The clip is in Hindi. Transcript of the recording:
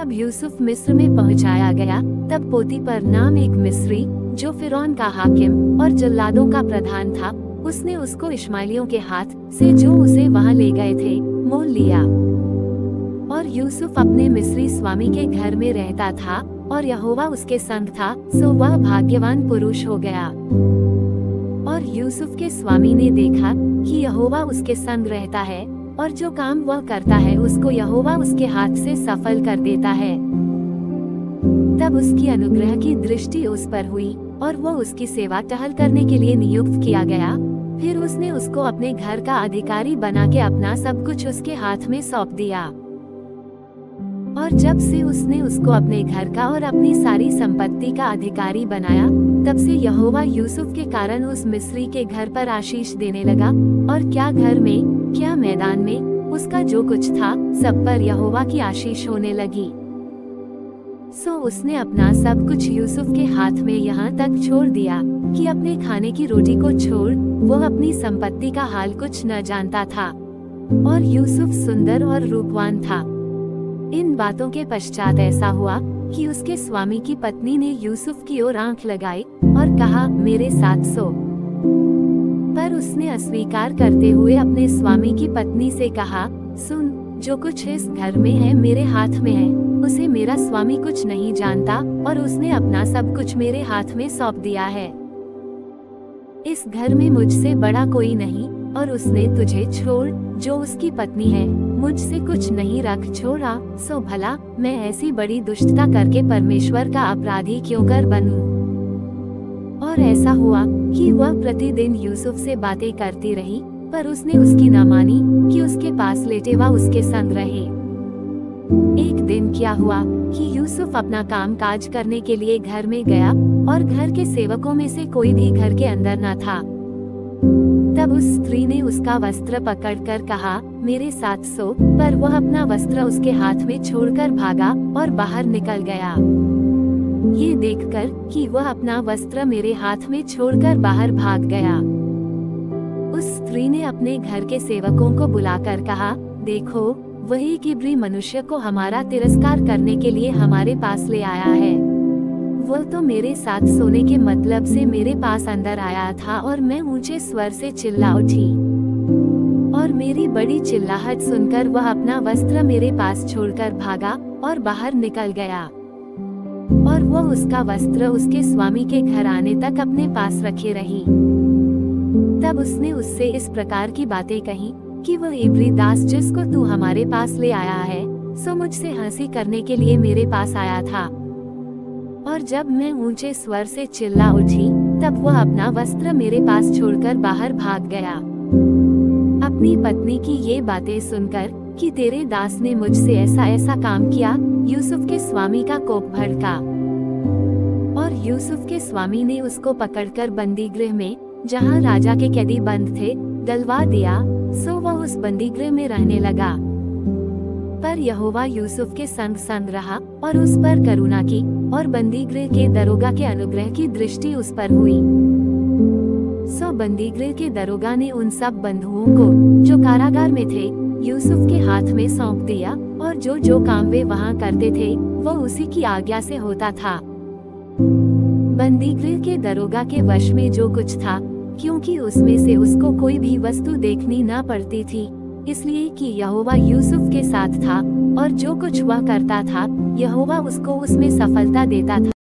जब यूसुफ मिस्र में पहुंचाया गया, तब पोतीपर नाम एक मिस्री, जो फिरौन का हाकिम और जल्लादों का प्रधान था, उसने उसको इश्माइलियों के हाथ से जो उसे वहां ले गए थे, मोल लिया। और यूसुफ अपने मिस्री स्वामी के घर में रहता था, और यहोवा उसके संग था, सो वह भाग्यवान पुरुष हो गया। और यूसुफ के स्वामी ने देखा कि यहोवा उसके संग रहता है, और जो काम वह करता है उसको यहोवा उसके हाथ से सफल कर देता है। तब उसकी अनुग्रह की दृष्टि उस पर हुई, और वो उसकी सेवा टहल करने के लिए नियुक्त किया गया। फिर उसने उसको अपने घर का अधिकारी बना के अपना सब कुछ उसके हाथ में सौंप दिया। और जब से उसने उसको अपने घर का और अपनी सारी संपत्ति का अधिकारी बनाया, तब से यहोवा यूसुफ के कारण उस मिस्री के घर पर आशीष देने लगा, और क्या घर में क्या मैदान में, उसका जो कुछ था सब पर यहोवा की आशीष होने लगी। सो उसने अपना सब कुछ यूसुफ के हाथ में यहाँ तक छोड़ दिया कि अपने खाने की रोटी को छोड़ वो अपनी संपत्ति का हाल कुछ न जानता था। और यूसुफ सुंदर और रूपवान था। इन बातों के पश्चात ऐसा हुआ कि उसके स्वामी की पत्नी ने यूसुफ की ओर आंख लगाई और कहा, मेरे साथ सो। पर उसने अस्वीकार करते हुए अपने स्वामी की पत्नी से कहा, सुन, जो कुछ इस घर में है मेरे हाथ में है, उसे मेरा स्वामी कुछ नहीं जानता, और उसने अपना सब कुछ मेरे हाथ में सौंप दिया है। इस घर में मुझसे बड़ा कोई नहीं, और उसने तुझे छोड़, जो उसकी पत्नी है, मुझसे कुछ नहीं रख छोड़ा, सो भला मैं ऐसी बड़ी दुष्टता करके परमेश्वर का अपराधी क्यों कर बनूं? और ऐसा हुआ कि वह प्रतिदिन यूसुफ से बातें करती रही, पर उसने उसकी न मानी कि उसके पास लेटे वह उसके संग रहे। एक दिन क्या हुआ कि यूसुफ अपना काम काज करने के लिए घर में गया, और घर के सेवकों में से कोई भी घर के अंदर न था। तब उस स्त्री ने उसका वस्त्र पकड़कर कहा, मेरे साथ सो, पर वह अपना वस्त्र उसके हाथ में छोड़कर भागा और बाहर निकल गया। ये देखकर कि वह अपना वस्त्र मेरे हाथ में छोड़कर बाहर भाग गया, उस स्त्री ने अपने घर के सेवकों को बुलाकर कहा, देखो, वही एक इब्री मनुष्य को हमारा तिरस्कार करने के लिए हमारे पास ले आया है। वो तो मेरे साथ सोने के मतलब से मेरे पास अंदर आया था, और मैं ऊंचे स्वर से चिल्ला उठी, और मेरी बड़ी चिल्लाहट सुनकर वह अपना वस्त्र मेरे पास छोड़कर भागा और बाहर निकल गया। और वह उसका वस्त्र उसके स्वामी के घर आने तक अपने पास रखे रही। तब उसने उससे इस प्रकार की बातें कही कि वह इब्री दास जिसको तू हमारे पास ले आया है, सो मुझसे हंसी करने के लिए मेरे पास आया था। और जब मैं ऊंचे स्वर से चिल्ला उठी, तब वह अपना वस्त्र मेरे पास छोड़कर बाहर भाग गया। अपनी पत्नी की ये बातें सुनकर कि तेरे दास ने मुझसे ऐसा ऐसा काम किया, यूसुफ के स्वामी का कोप भड़का, और यूसुफ के स्वामी ने उसको पकड़कर बंदी गृह में, जहाँ राजा के कैदी बंद थे, डलवा दिया। सो वह उस बंदी गृह में रहने लगा। पर यहोवा यूसुफ के संग संग रहा, और उस पर करुणा की, और बंदी गृह के दरोगा के अनुग्रह की दृष्टि उस पर हुई। सो बंदी गृह के दरोगा ने उन सब बंधुओं को जो कारागार में थे, यूसुफ के हाथ में सौंप दिया, और जो जो काम वे वहां करते थे वो उसी की आज्ञा से होता था। बंदी गृह के दरोगा के वश में जो कुछ था, क्योंकि उसमें से उसको कोई भी वस्तु देखनी न पड़ती थी, इसलिए कि यहोवा यूसुफ के साथ था, और जो कुछ वह करता था यहोवा उसको उसमें सफलता देता था।